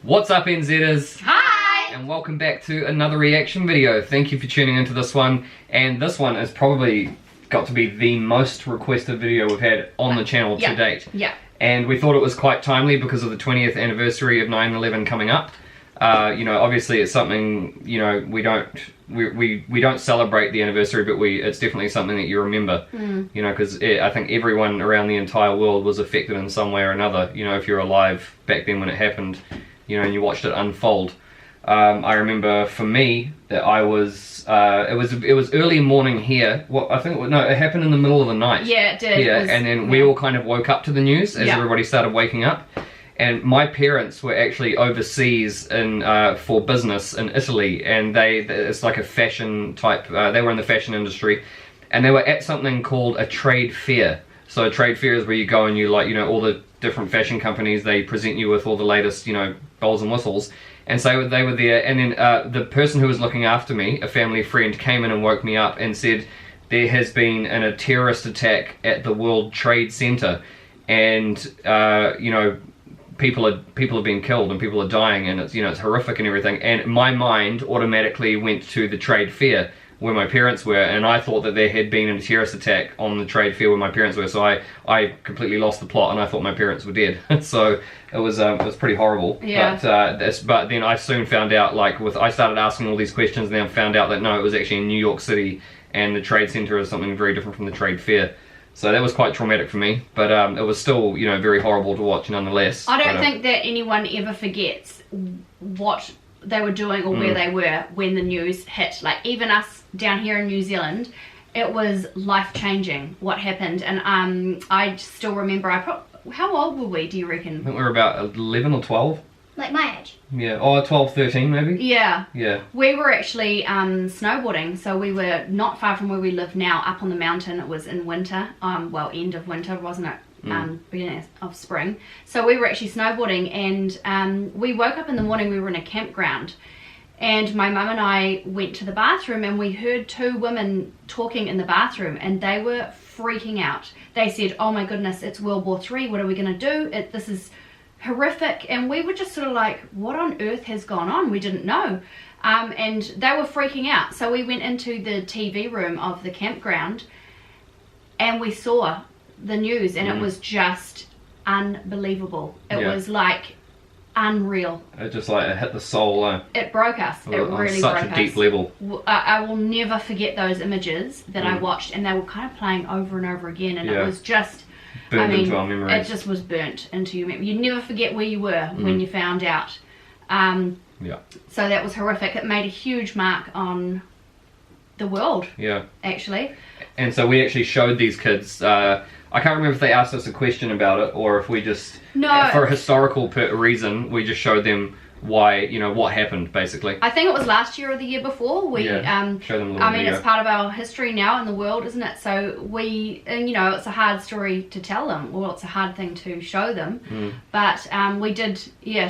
What's up, NZers? Hi! And welcome back to another reaction video. Thank you for tuning into this one. And this one has probably got to be the most requested video we've had on the channel to date. Yeah. And we thought it was quite timely because of the 20th anniversary of 9/11 coming up. You know, obviously it's something, you know, we don't celebrate the anniversary, but it's definitely something that you remember. You know, because I think everyone around the entire world was affected in some way or another. You know, if you're alive back then when it happened, you know, and you watched it unfold. I remember for me that I was, it was early morning here. Well, I think, no, it happened in the middle of the night. Yeah, it did. Yeah, and then we all kind of woke up to the news as everybody started waking up. And my parents were actually overseas in for business in Italy, and it's like a fashion type, they were in the fashion industry, and they were at something called a trade fair. So a trade fair is where you go and you, like, you know, all the different fashion companies, they present you with all the latest, you know, bells and whistles. And so they were there, and then the person who was looking after me, a family friend, came in and woke me up and said there has been a terrorist attack at the World Trade Center, and you know, people are being killed and people are dying, and it's, you know, it's horrific and everything. And my mind automatically went to the trade fair where my parents were, and I thought that there had been a terrorist attack on the trade fair where my parents were, so I completely lost the plot and I thought my parents were dead. So it was pretty horrible. Yeah. But then I soon found out, like, I started asking all these questions, and then I found out that no, it was actually in New York City, and the trade center is something very different from the trade fair. So that was quite traumatic for me, but it was still, you know, very horrible to watch nonetheless. I don't think that anyone ever forgets what they were doing or where they were when the news hit. Like, even us down here in New Zealand, it was life-changing what happened. And I still remember, how old were we, do you reckon? I think we were about 11 or 12. Like my age. Yeah, or 12, 13 maybe. Yeah. Yeah. We were actually snowboarding, so we were not far from where we live now, up on the mountain. It was in winter, well, end of winter, wasn't it? Beginning of spring. So we were actually snowboarding, and we woke up in the morning, we were in a campground, and my mum and I went to the bathroom, and we heard two women talking in the bathroom, and they were freaking out. They said, "Oh my goodness, it's World War III, what are we going to do? This is horrific." And we were just sort of like, what on earth has gone on? We didn't know. And they were freaking out. So we went into the TV room of the campground, and we saw the news, and it was just unbelievable. It was like unreal. It just, like, it hit the soul. It broke us. It really broke us. On such a deep level. I will never forget those images that I watched, and they were kind of playing over and over again, and it was just burned into our memories. It just was burnt into your memory. You'd never forget where you were when you found out. So that was horrific. It made a huge mark on the world. Yeah. Actually. And so we actually showed these kids. I can't remember if they asked us a question about it or if we just, for a historical reason, we just showed them why, you know, what happened, basically. I think it was last year or the year before. We show them a little I mean, it's part of our history now in the world, isn't it? So and you know, it's a hard story to tell them, or it's a hard thing to show them. But we did,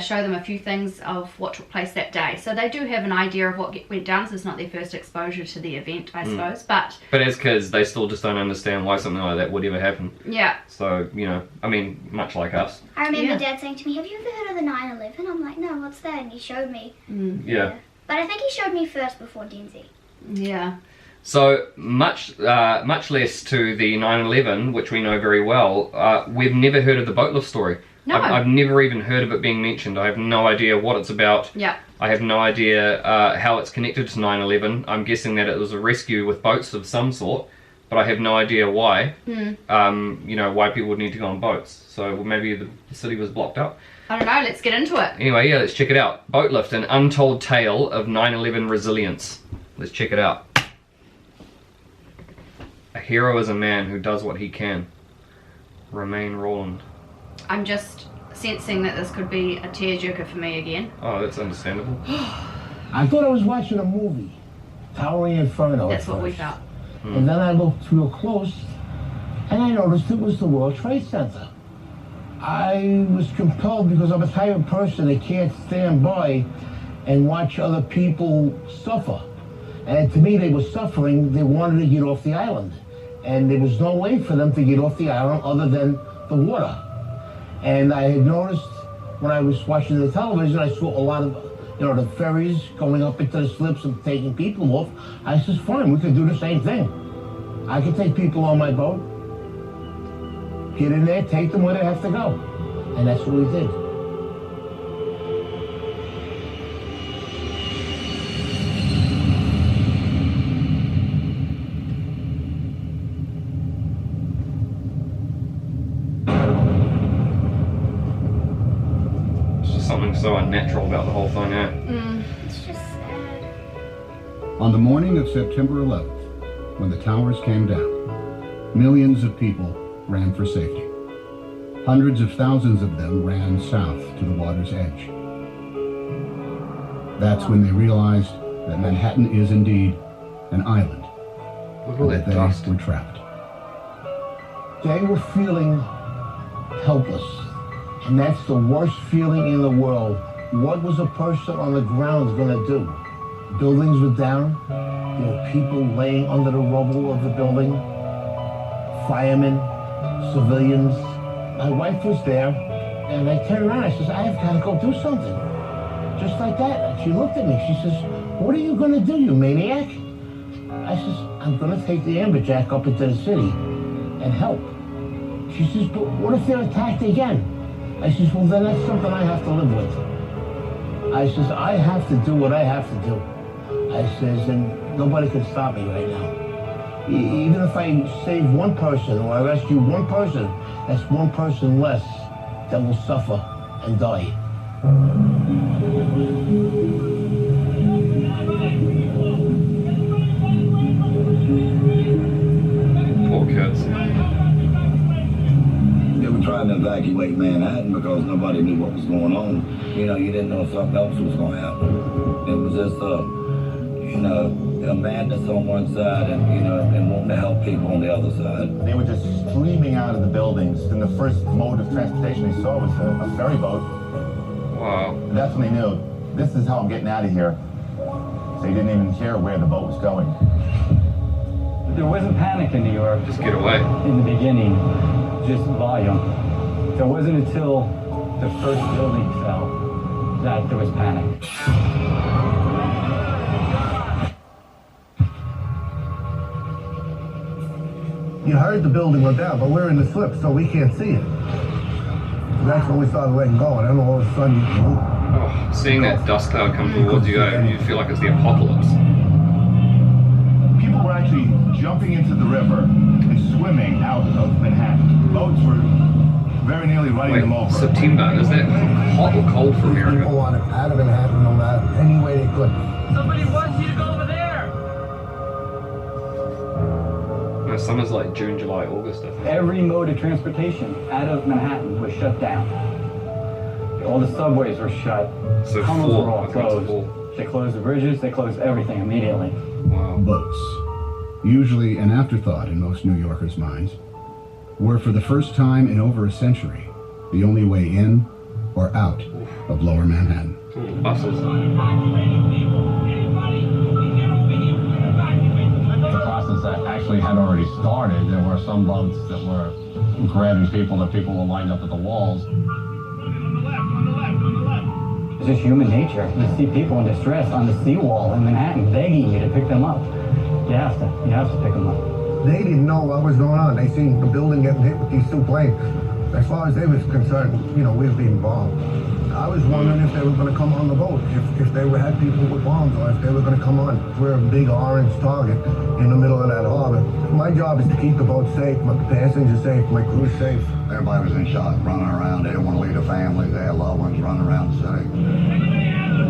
show them a few things of what took place that day. So they do have an idea of what went down. So it's not their first exposure to the event, I suppose. But as kids, they still just don't understand why something like that would ever happen. Yeah. So, you know, I mean, much like us. I remember Dad saying to me, "Have you ever heard of the 9/11?" I'm like, "No, what's that?" And he showed me. Yeah. But I think he showed me first before Denzi. Yeah. So much less to the 9/11, which we know very well. We've never heard of the BOATLIFT story. No. I've never even heard of it being mentioned. I have no idea what it's about. Yeah. I have no idea how it's connected to 9/11. I'm guessing that it was a rescue with boats of some sort, but I have no idea why. You know, why people would need to go on boats. So maybe the city was blocked up. I don't know, let's get into it. Anyway, let's check it out. BOATLIFT, an untold tale of 9/11 resilience. Let's check it out. A hero is a man who does what he can. Romain Rolland. I'm just sensing that this could be a tearjerker for me again. Oh, that's understandable. I thought I was watching a movie, Towering Inferno. That's what we felt. And then I looked real close, and I noticed it was the World Trade Center. I was compelled, because I'm a type of person that can't stand by and watch other people suffer. And to me, they were suffering. They wanted to get off the island. And there was no way for them to get off the island other than the water. And I had noticed when I was watching the television, I saw a lot of, the ferries going up into the slips and taking people off. I says, fine, we could do the same thing. I could take people on my boat, get in there, take them where they have to go. And that's what we did. Something so unnatural about the whole thing, eh? It's just sad. On the morning of September 11th, when the towers came down, millions of people ran for safety. Hundreds of thousands of them ran south to the water's edge. That's when they realized that Manhattan is indeed an island, Look at all that they dust. were trapped. They were feeling helpless. And that's the worst feeling in the world. What was a person on the ground going to do? Buildings were down. People laying under the rubble of the building. Firemen, civilians. My wife was there, and I turned around. I says, I've got to go do something. Just like that. And she looked at me. She says, what are you going to do, you maniac? I says, I'm going to take the amberjack up into the city and help. She says, but what if they're attacked again? I says, well, then that's something I have to live with. I says, I have to do what I have to do. I says, and nobody can stop me right now. Even if I save one person or I rescue one person, that's one person less that will suffer and die. Poor kids. They were trying to evacuate Manhattan because nobody knew what was going on. You didn't know if something else was going to happen. It was just, a madness on one side and, and wanting to help people on the other side. They were just streaming out of the buildings, and the first mode of transportation they saw was a ferry boat. Wow. And that's when they knew, this is how I'm getting out of here. So they didn't even care where the boat was going. There wasn't panic in New York. Just get away. In the beginning, just volume. It wasn't until the first building fell that there was panic. You heard the building went down, but we're in the slip, so we can't see it. That's when we started letting go, and then all of a sudden, Oh, seeing that dust cloud come towards you, you feel like it's the apocalypse. People were actually jumping into the river and swimming out of Manhattan. Boats were very nearly running them over. September, is that hot or cold for people America? wanted out of Manhattan no matter any way they could. Somebody wants you to go over there! No, summer's like June, July, August, I think. Every mode of transportation out of Manhattan was shut down. All the subways were shut. So Tunnels four, were all I think it's closed. four. They closed the bridges, they closed everything immediately. Wow. Boats, usually an afterthought in most New Yorkers' minds, were for the first time in over a century the only way in or out of Lower Manhattan. Ooh, buses. The process that actually had already started. There were some boats that were grabbing people, that people were lined up at the walls. It's just human nature. You see people in distress on the seawall in Manhattan begging you to pick them up. You have to pick them up. They didn't know what was going on. They seen the building getting hit with these two planes. As far as they was concerned, we were being bombed. I was wondering if they were going to come on the boat, if they had people with bombs, or if they were going to come on. We're a big orange target in the middle of that harbor. My job is to keep the boat safe, my passengers safe, my crew safe. Everybody was in shock, running around. They didn't want to leave their families. They had loved ones running around the city.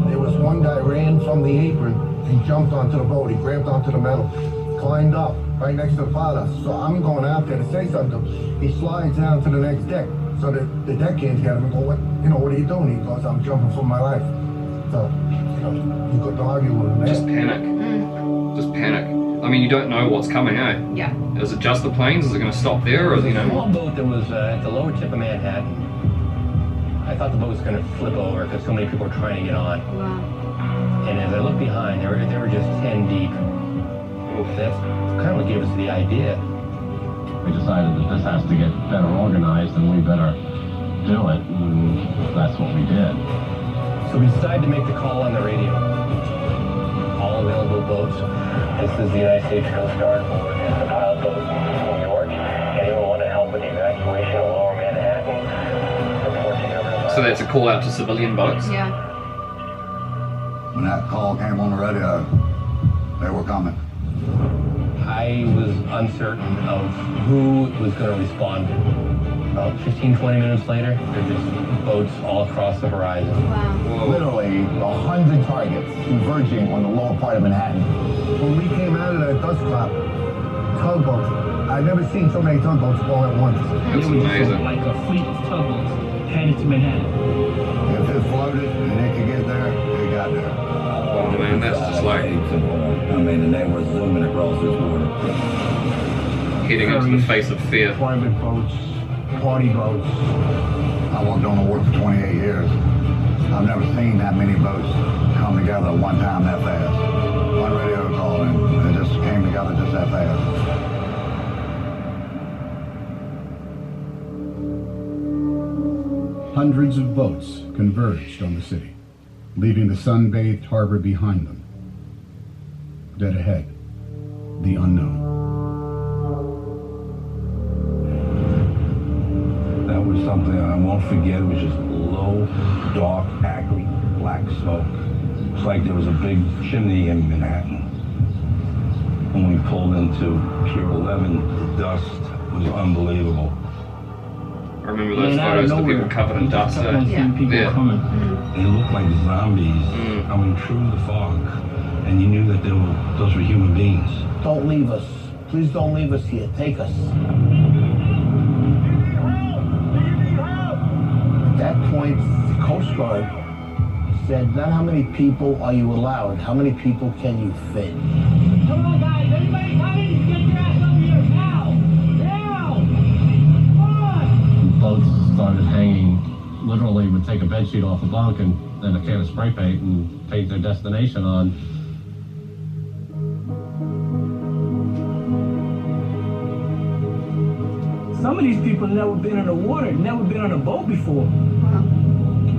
There was one guy ran from the apron and jumped onto the boat. He grabbed onto the metal, climbed up right next to the pilot. So I'm going out there to say something. He slides down to the next deck. So the deckhands got him and go, what are you doing? He goes, I'm jumping for my life. So, you couldn't argue with him. Just panic. Just panic. I mean, you don't know what's coming, eh? Yeah. Is it just the planes? Is it going to stop there? Or, There's a small boat that was at the lower tip of Manhattan. I thought the boat was going to flip over because so many people were trying to get on. Wow. And as I looked behind, they were just 10 deep. That's kind of what gave us the idea. we decided that this has to get better organized and we better do it, and that's what we did. So we decided to make the call on the radio. All available boats. This is the United States Coast Guard board and the pilot boat in New York. Anyone want to help with the evacuation of Lower Manhattan? Report to government. So that's a call out to civilian boats? Yeah. When that call came on the radio, they were coming. I was uncertain of who was going to respond. About 15, 20 minutes later, there were just boats all across the horizon. Wow. Literally 100 targets converging on the lower part of Manhattan. When we came out of that dust cloud, tugboats, I've never seen so many tugboats all at once. That's amazing. Like a fleet of tugboats headed to Manhattan. If it floated and it could get there, it got there. Oh man, that's just like I mean, and they were zooming across this border. heading into the face of fear. Private boats, party boats. I worked on the water for 28 years. I've never seen that many boats come together at one time that fast. One radio call and it just came together just that fast. Hundreds of boats converged on the city, leaving the sun-bathed harbor behind them. Dead ahead, the unknown. That was something I won't forget. It was just low, dark, acrid, black smoke. It's like there was a big chimney in Manhattan. When we pulled into Pier 11, the dust was unbelievable. I remember those photos of the people covered in dust. People coming. They looked like zombies coming through the fog. And you knew that those were human beings. Don't leave us. Please don't leave us here. Take us. At that point, the Coast Guard said, not how many people are you allowed, how many people can you fit? Come on, guys. Everybody come in. Get your ass over here. Now. Now. Come on. Boats started hanging, literally would take a bedsheet off a bunk and then a can of spray paint and paint their destination on. Some of these people never been in the water, never been on a boat before.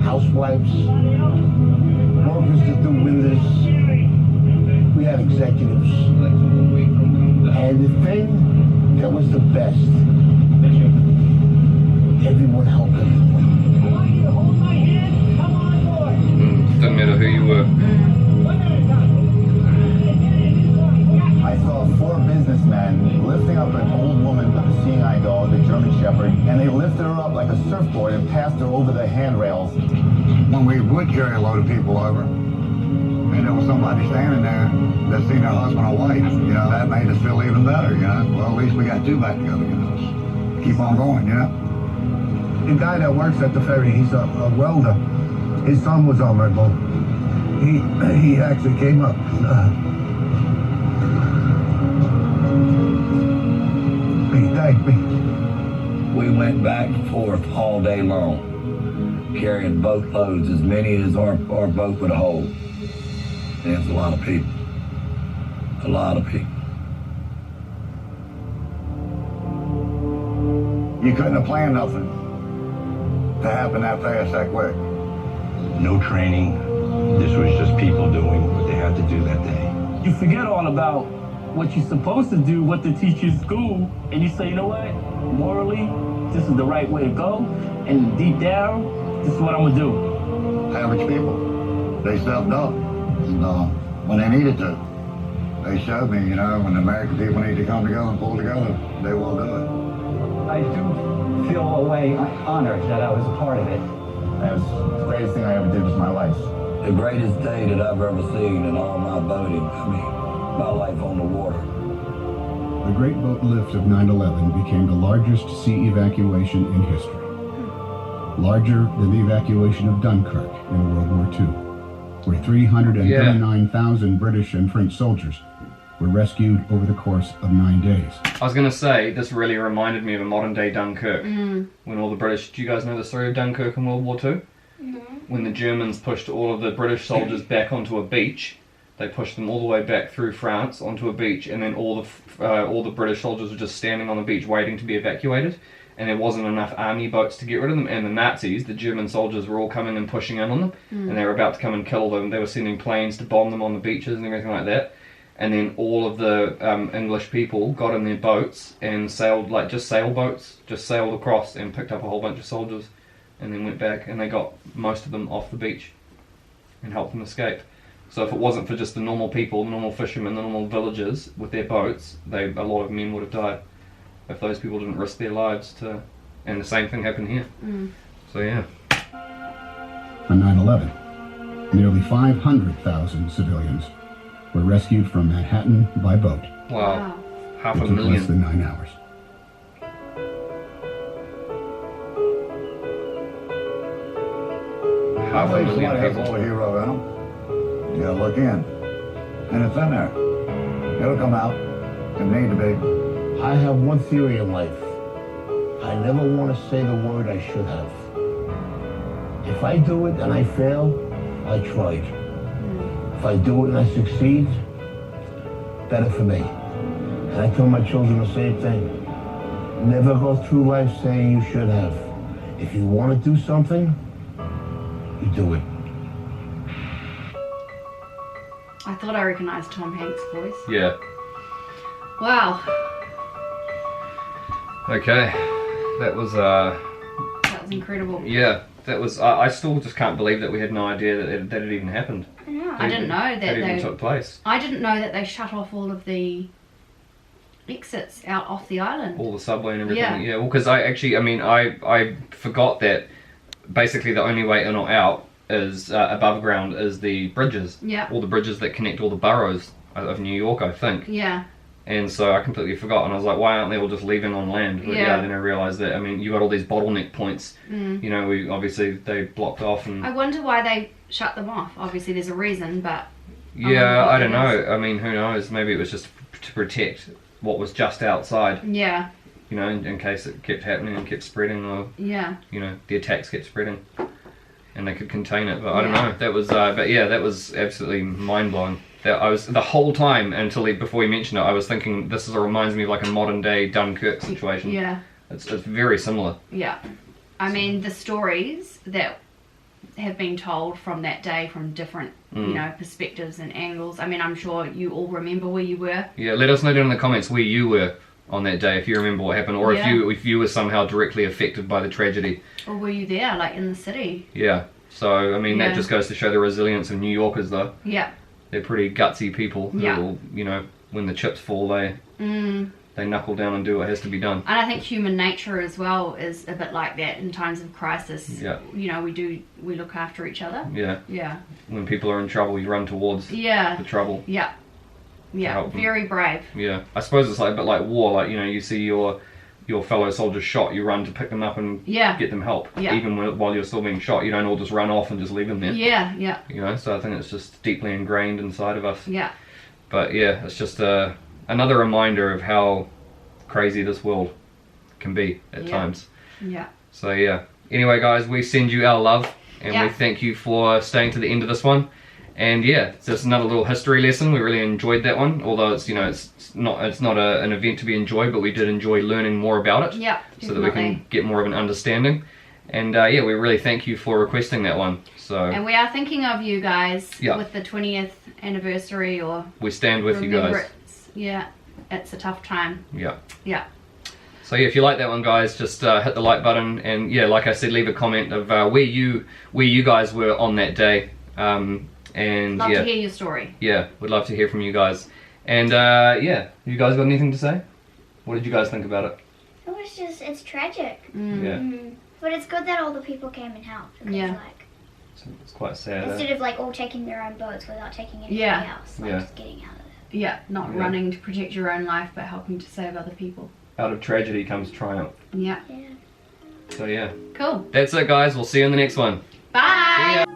Housewives, workers that do windows. We had executives. And the thing that was the best, everyone helped everyone. I want you to hold my hand. Come on board. Doesn't matter who you were. I saw 4 businessmen lifting up an old woman with a seeing eye dog, a German Shepherd, and they lifted her up like a surfboard and passed her over the handrails. When we would carry a load of people over, and there was somebody standing there that seen their husband or wife, you know, that made us feel even better, you know. Well, at least we got 2 back together, you know. Keep on going, you know. The guy that works at the ferry, he's a welder. His son was on my boat. He actually came up. He thanked me. We went back and forth all day long, carrying boatloads, as many as our boat would hold. And it's a lot of people. A lot of people. You couldn't have planned nothing to happen that fast, that quick. No training. This was just people doing what they had to do that day. You forget all about what you're supposed to do, what they teach you in school, and you say, you know what? Morally, this is the right way to go, and deep down, this is what I'm gonna do. Average people, they stepped up, and when they needed to. They showed me, you know, when the American people need to come together and pull together, they will do it. I do feel a way honored that I was a part of it. That was the greatest thing I ever did with my life. The greatest day that I've ever seen in all my boating, my life on the water. The Great Boat Lift of 9/11 became the largest sea evacuation in history. Larger than the evacuation of Dunkirk in World War II, where 339,000 British and French soldiers were rescued over the course of 9 days. I was going to say, this really reminded me of a modern day Dunkirk. When all the British, do you guys know the story of Dunkirk in World War II? No. When the Germans pushed all of the British soldiers back onto a beach They pushed them all the way back through France onto a beach, and then all the British soldiers were just standing on the beach waiting to be evacuated, and there wasn't enough army boats to get rid of them, and the Nazis, the German soldiers, were all coming and pushing in on them, and they were about to come and kill them. They were sending planes to bomb them on the beaches and everything like that, and then all of the English people got in their boats and sailed, like just sailboats, just sailed across and picked up a whole bunch of soldiers, and then went back, and they got most of them off the beach and helped them escape. So if it wasn't for just the normal people, the normal fishermen, the normal villagers with their boats, a lot of men would have died if those people didn't risk their lives to. And the same thing happened here. So yeah. On 9/11, nearly 500,000 civilians were rescued from Manhattan by boat. Wow. Half It a took million. less than 9 hours. Half a million Somebody has a people. little hero in them. You gotta look in. And it's in there. It'll come out. It need to be. I have one theory in life. I never want to say the word I should have. If I do it and I fail, I tried. If I do it and I succeed, better for me. And I tell my children the same thing. Never go through life saying you should have. If you want to do something, you do it. I thought I recognised Tom Hanks' voice. Yeah. Wow. Okay. That was That was incredible. yeah. That was. I still just can't believe that we had no idea that it even happened. I know. I didn't know that That even they. took place. I didn't know that they shut off all of the exits out off the island. All the subway and everything. Yeah. Yeah. Well, because I forgot that basically the only way in or out is above ground is the bridges. Yeah. All the bridges that connect all the boroughs of New York, I think. Yeah. And so I completely forgot, and I was like, why aren't they all just leaving on land? But Yeah. then I realised that, I mean, you got all these bottleneck points. You know, they blocked off and... I wonder why they shut them off. Obviously there's a reason, but... Yeah, I don't what it know. I mean, who knows? Maybe it was just to protect what was just outside, Yeah. you know, in case it kept happening and kept spreading, or, Yeah. you know, the attacks kept spreading. And they could contain it, but I don't Yeah. know. That was, but yeah, that was absolutely mind-blowing. That I was, the whole time, before you mentioned it, I was thinking, reminds me of like a modern day Dunkirk situation. Yeah. It's very similar. Yeah. I mean, the stories that have been told from that day from different, you know, perspectives and angles. I mean, I'm sure you all remember where you were. Yeah, let us know down in the comments where you were on that day, if you remember what happened, or Yeah. if you were somehow directly affected by the tragedy. Or were you there, like in the city? Yeah. So, I mean, Yeah. that just goes to show the resilience of New Yorkers, though. Yeah. They're pretty gutsy people who Yeah. will, you know, when the chips fall, they knuckle down and do what has to be done. And I think human nature as well is a bit like that in times of crisis. Yeah. You know, we look after each other. Yeah. Yeah. When people are in trouble, you run towards Yeah. the trouble. Yeah. Yeah. help them. Very brave. Yeah. I suppose it's like a bit like war. Like, you know, you see your fellow soldiers shot, you run to pick them up and Yeah. get them help. Yeah. Even while you're still being shot, you don't all just run off and just leave them there. Yeah. Yeah. You know, so I think it's just deeply ingrained inside of us. Yeah. But yeah, it's just another reminder of how crazy this world can be at times. Yeah. So yeah. Anyway, guys, we send you our love, and we thank you for staying to the end of this one. And yeah, it's just another little history lesson. We really enjoyed that one, although it's, you know, it's not an event to be enjoyed, but we did enjoy learning more about it. Yeah. So that we can get more of an understanding. And yeah, we really thank you for requesting that one. So And we are thinking of you guys Yeah. with the 20th anniversary, or we stand with you remember guys. Yeah, it's a tough time. Yeah. Yeah. So yeah, if you like that one, guys, just hit the like button, and yeah, like I said, leave a comment of where you guys were on that day. And Love yeah, to hear your story. yeah, we'd love to hear from you guys. And yeah, you guys got anything to say? What did you guys think about it? It's tragic. Yeah, But it's good that all the people came and helped. Because, Yeah. like, it's quite sad. instead of like all taking their own boats without taking anything Yeah. else, like Yeah. just getting out of it. Yeah, not Yeah. running to protect your own life, but helping to save other people. Out of tragedy comes triumph. Yeah. Yeah. So yeah, Cool. that's it, guys. We'll see you in the next one. Bye. See ya.